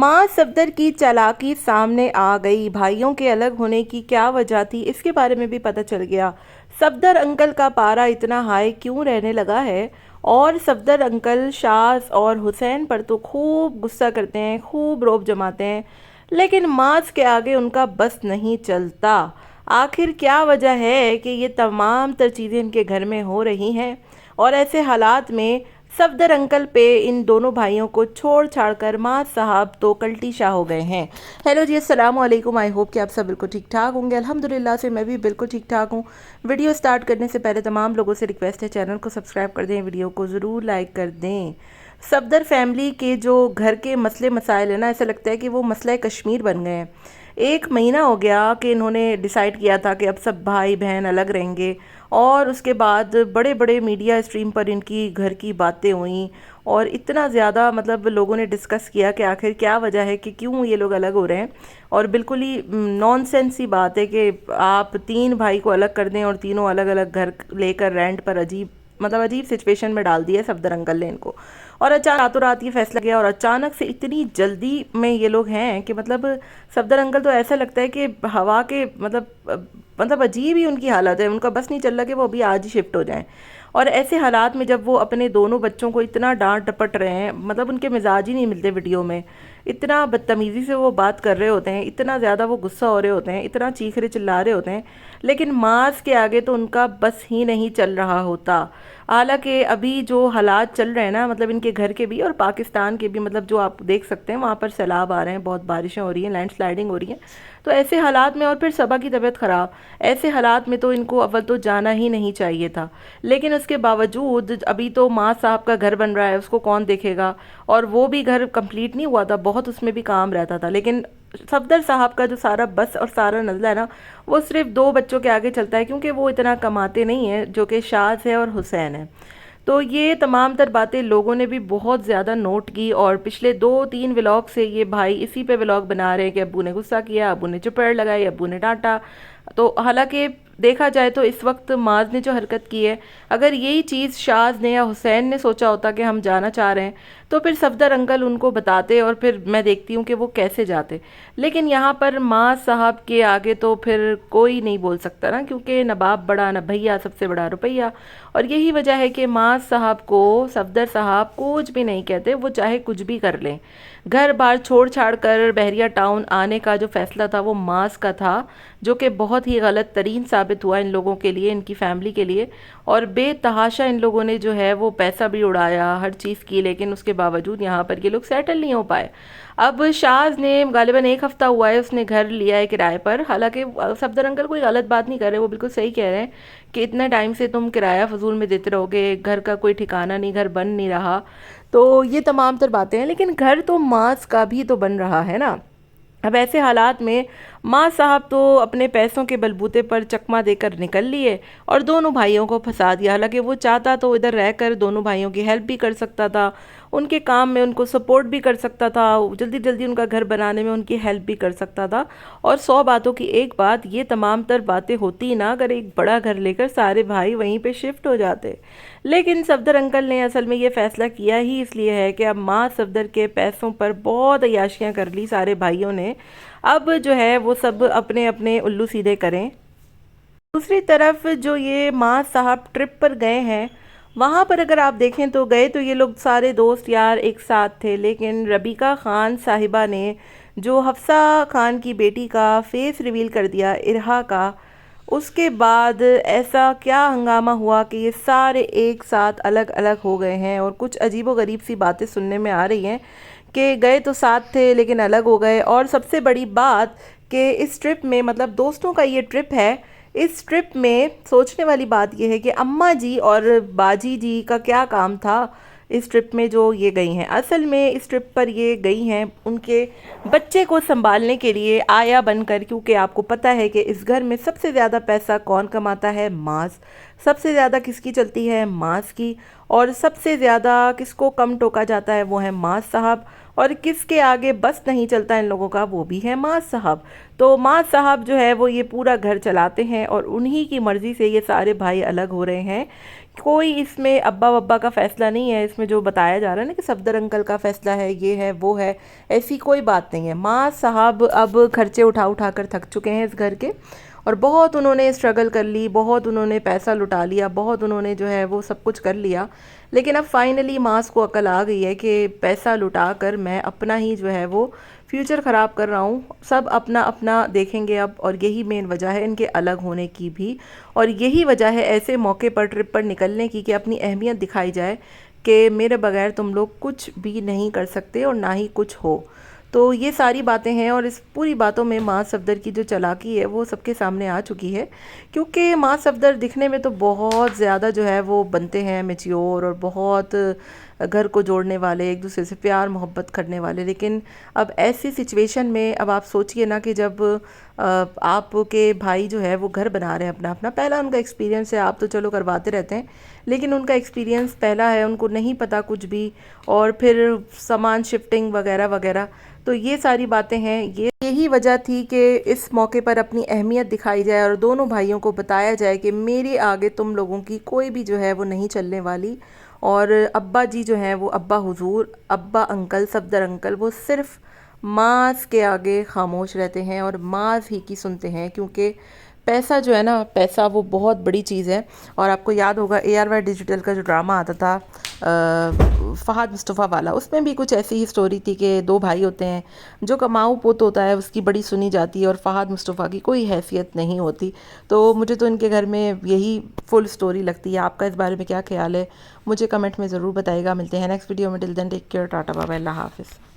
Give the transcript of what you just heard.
मां सफदर की चालाकी सामने आ गई। भाइयों के अलग होने की क्या वजह थी, इसके बारे में भी पता चल गया। सफदर अंकल का पारा इतना हाई क्यों रहने लगा है, और सफदर अंकल शाज और हुसैन पर तो खूब गुस्सा करते हैं, खूब रौब जमाते हैं, लेकिन माज के आगे उनका बस नहीं चलता। आखिर क्या वजह है कि ये तमाम तर चीज़ें इनके घर में हो रही हैं, और ऐसे हालात में सफदर अंकल पे इन दोनों भाइयों को छोड़ छाड़ कर माँ साहब तो कल्टी शाह हो गए हैं। हेलो जी, अस्सलाम वालेकुम। आई होप कि आप सब बिल्कुल ठीक ठाक होंगे। अल्हम्दुलिल्लाह से मैं भी बिल्कुल ठीक ठाक हूँ। वीडियो स्टार्ट करने से पहले तमाम लोगों से रिक्वेस्ट है, चैनल को सब्सक्राइब कर दें, वीडियो को ज़रूर लाइक कर दें। सफदर फैमिली के जो घर के मसले मसाइल है ना, ऐसा लगता है कि वो मसला कश्मीर बन गए हैं। 1 महीना हो गया कि इन्होंने डिसाइड किया था कि अब सब भाई बहन अलग रहेंगे, और उसके बाद बड़े बड़े मीडिया स्ट्रीम पर इनकी घर की बातें हुई, और इतना ज़्यादा मतलब लोगों ने डिस्कस किया कि आखिर क्या वजह है कि क्यों ये लोग अलग हो रहे हैं। और बिल्कुल ही नॉनसेंस सी बात है कि आप 3 भाई को अलग कर दें और तीनों अलग अलग घर लेकर रेंट पर अजीब सिचुएशन में डाल दिया सफदर अंकल ने इनको। और अचानक रातों रात ये फैसला किया, और अचानक से इतनी जल्दी में ये लोग हैं कि मतलब सफदर अंकल तो ऐसा लगता है कि हवा के मतलब अजीब ही उनकी हालत है। उनका बस नहीं चल रहा कि वो अभी आज ही शिफ्ट हो जाएं। और ऐसे हालात में जब वो अपने दोनों बच्चों को इतना डांट डपट रहे हैं, मतलब उनके मिजाज ही नहीं मिलते वीडियो में, इतना बदतमीज़ी से वो बात कर रहे होते हैं, इतना ज़्यादा वो गुस्सा हो रहे होते हैं, इतना चीख रहे चिल्ला रहे होते हैं, लेकिन मास के आगे तो उनका बस ही नहीं चल रहा होता। हालांकि अभी जो हालात चल रहे हैं ना, मतलब इनके घर के भी और पाकिस्तान के भी, मतलब जो आप देख सकते हैं वहाँ पर सैलाब आ रहे हैं, बहुत बारिशें हो रही हैं, लैंडस्लाइडिंग हो रही है। तो ऐसे हालात में, और फिर सबा की तबीयत ख़राब, ऐसे हालात में तो इनको अव्वल तो जाना ही नहीं चाहिए था। लेकिन उसके बावजूद अभी तो माँ साहब का घर बन रहा है, उसको कौन देखेगा, और वो भी घर कंप्लीट नहीं हुआ था, बहुत उसमें भी काम रहता था। लेकिन सफदर साहब का जो सारा बस और सारा नज़ला है ना, वो सिर्फ 2 बच्चों के आगे चलता है, क्योंकि वो इतना कमाते नहीं हैं, जो कि शाज है और हुसैन है। तो ये तमाम तर बातें लोगों ने भी बहुत ज़्यादा नोट की, और पिछले 2-3 व्लॉग से ये भाई इसी पे व्लॉग बना रहे हैं कि अब्बू ने गुस्सा किया, अब्बू ने चपेड़ लगाई, अब्बू ने डांटा। तो हालांकि देखा जाए तो इस वक्त माज ने जो हरकत की है, अगर यही चीज़ शाज ने या हुसैन ने सोचा होता कि हम जाना चाह रहे हैं, तो फिर सफदर अंकल उनको बताते, और फिर मैं देखती हूँ कि वो कैसे जाते। लेकिन यहाँ पर माँ साहब के आगे तो फिर कोई नहीं बोल सकता ना, क्योंकि न बाप बड़ा न भैया, सबसे बड़ा रुपया। और यही वजह है कि माँ साहब को सफदर साहब कुछ भी नहीं कहते, वो चाहे कुछ भी कर लें। घर बार छोड़ छाड़ कर बहरिया टाउन आने का जो फैसला था वो मास का था, जो कि बहुत ही गलत तरीन साबित हुआ इन लोगों के लिए, इनकी फैमिली के लिए। और बेतहाशा इन लोगों ने जो है वो पैसा भी उड़ाया, हर चीज़ की, लेकिन उसके बावजूद यहाँ पर ये लोग सेटल नहीं हो पाए। अब शाज ने गालिबन 1 हफ्ता हुआ है, उसने घर लिया है किराए पर। हालांकि सफदर अंकल कोई गलत बात नहीं कर रहे, वो बिल्कुल सही कह रहे हैं कि इतने टाइम से तुम किराया फजूल में देते रहोगे, घर का कोई ठिकाना नहीं, घर बन नहीं रहा। तो ये तमाम तर बातें हैं, लेकिन घर तो मास का भी तो बन रहा है ना। अब ऐसे हालात में माँ साहब तो अपने पैसों के बलबूते पर चकमा देकर निकल लिए, और दोनों भाइयों को फंसा दिया। हालांकि वो चाहता तो इधर रहकर दोनों भाइयों की हेल्प भी कर सकता था, उनके काम में उनको सपोर्ट भी कर सकता था, जल्दी जल्दी उनका घर बनाने में उनकी हेल्प भी कर सकता था। और 100 बातों की एक बात, ये तमाम तर बातें होती ना अगर एक बड़ा घर लेकर सारे भाई वहीं पे शिफ्ट हो जाते। लेकिन सफदर अंकल ने असल में ये फ़ैसला किया ही इसलिए है कि अब माँ सफदर के पैसों पर बहुत अय्याशियाँ कर ली सारे भाइयों ने। अब जो है वो सब अपने अपने उल्लू सीधे करें। दूसरी तरफ जो ये माँ साहब ट्रिप पर गए हैं, वहाँ पर अगर आप देखें तो गए तो ये लोग सारे दोस्त यार एक साथ थे, लेकिन रबीका खान साहिबा ने जो हफ्सा खान की बेटी का फेस रिवील कर दिया, इरहा का, उसके बाद ऐसा क्या हंगामा हुआ कि ये सारे एक साथ अलग अलग हो गए हैं। और कुछ अजीबो गरीब सी बातें सुनने में आ रही हैं कि गए तो साथ थे लेकिन अलग हो गए। और सबसे बड़ी बात कि इस ट्रिप में, मतलब दोस्तों का ये ट्रिप है, इस ट्रिप में सोचने वाली बात यह है कि अम्मा जी और बाजी जी का क्या काम था इस ट्रिप में जो ये गई हैं। असल में इस ट्रिप पर ये गई हैं उनके बच्चे को संभालने के लिए आया बनकर, क्योंकि आपको पता है कि इस घर में सबसे ज़्यादा पैसा कौन कमाता है, मास। सबसे ज़्यादा किसकी चलती है, मास की। और सबसे ज़्यादा किसको कम टोका जाता है, वो है मास साहब। और किसके आगे बस नहीं चलता इन लोगों का, वो भी है मास साहब। तो मास साहब जो है वो ये पूरा घर चलाते हैं, और उन्हीं की मर्ज़ी से ये सारे भाई अलग हो रहे हैं, कोई इसमें अब्बा वब्बा का फ़ैसला नहीं है, इसमें जो बताया जा रहा है ना कि सफदर अंकल का फ़ैसला है, ये है वो है, ऐसी कोई बात नहीं है। माँ साहब अब खर्चे उठा उठा कर थक चुके हैं इस घर के, और बहुत उन्होंने स्ट्रगल कर ली, बहुत उन्होंने पैसा लुटा लिया, बहुत उन्होंने जो है वो सब कुछ कर लिया। लेकिन अब फाइनली मास को अकल आ गई है कि पैसा लुटा कर मैं अपना ही जो है वो फ्यूचर ख़राब कर रहा हूँ। सब अपना अपना देखेंगे अब, और यही मेन वजह है इनके अलग होने की भी, और यही वजह है ऐसे मौके पर ट्रिप पर निकलने की कि अपनी अहमियत दिखाई जाए कि मेरे बगैर तुम लोग कुछ भी नहीं कर सकते और ना ही कुछ हो। तो ये सारी बातें हैं, और इस पूरी बातों में माँ सफदर की जो चालाकी है वो सबके सामने आ चुकी है। क्योंकि माँ सफदर दिखने में तो बहुत ज़्यादा जो है वो बनते हैं मैच्योर, और बहुत घर को जोड़ने वाले, एक दूसरे से प्यार मोहब्बत करने वाले। लेकिन अब ऐसी सिचुएशन में अब आप सोचिए ना कि जब आपके भाई जो है वो घर बना रहे हैं अपना अपना, पहला उनका एक्सपीरियंस है, आप तो चलो करवाते रहते हैं, लेकिन उनका एक्सपीरियंस पहला है, उनको नहीं पता कुछ भी, और फिर सामान शिफ्टिंग वगैरह वगैरह। तो ये सारी बातें हैं, यही वजह थी कि इस मौके पर अपनी अहमियत दिखाई जाए और दोनों भाइयों को बताया जाए कि मेरे आगे तुम लोगों की कोई भी जो है वो नहीं चलने वाली। और अब्बा जी जो हैं वो अब्बा हुजूर, अब्बा अंकल, सफदर अंकल, वो सिर्फ मास के आगे खामोश रहते हैं और मास ही की सुनते हैं। क्योंकि पैसा जो है ना, पैसा वो बहुत बड़ी चीज़ है। और आपको याद होगा ARY डिजिटल का जो ड्रामा आता था फ़हाद मुस्तफ़ा वाला, उसमें भी कुछ ऐसी ही स्टोरी थी कि दो भाई होते हैं, जो कमाऊ पुत होता है उसकी बड़ी सुनी जाती है और फ़हाद मुस्तफ़ा की कोई हैसियत नहीं होती। तो मुझे तो इनके घर में यही फुल स्टोरी लगती है। आपका इस बारे में क्या ख्याल है, मुझे कमेंट में ज़रूर बताइएगा। मिलते हैं नेक्स्ट वीडियो में। Till then take care, tata bye bye, अल्लाह हाफ़िज़।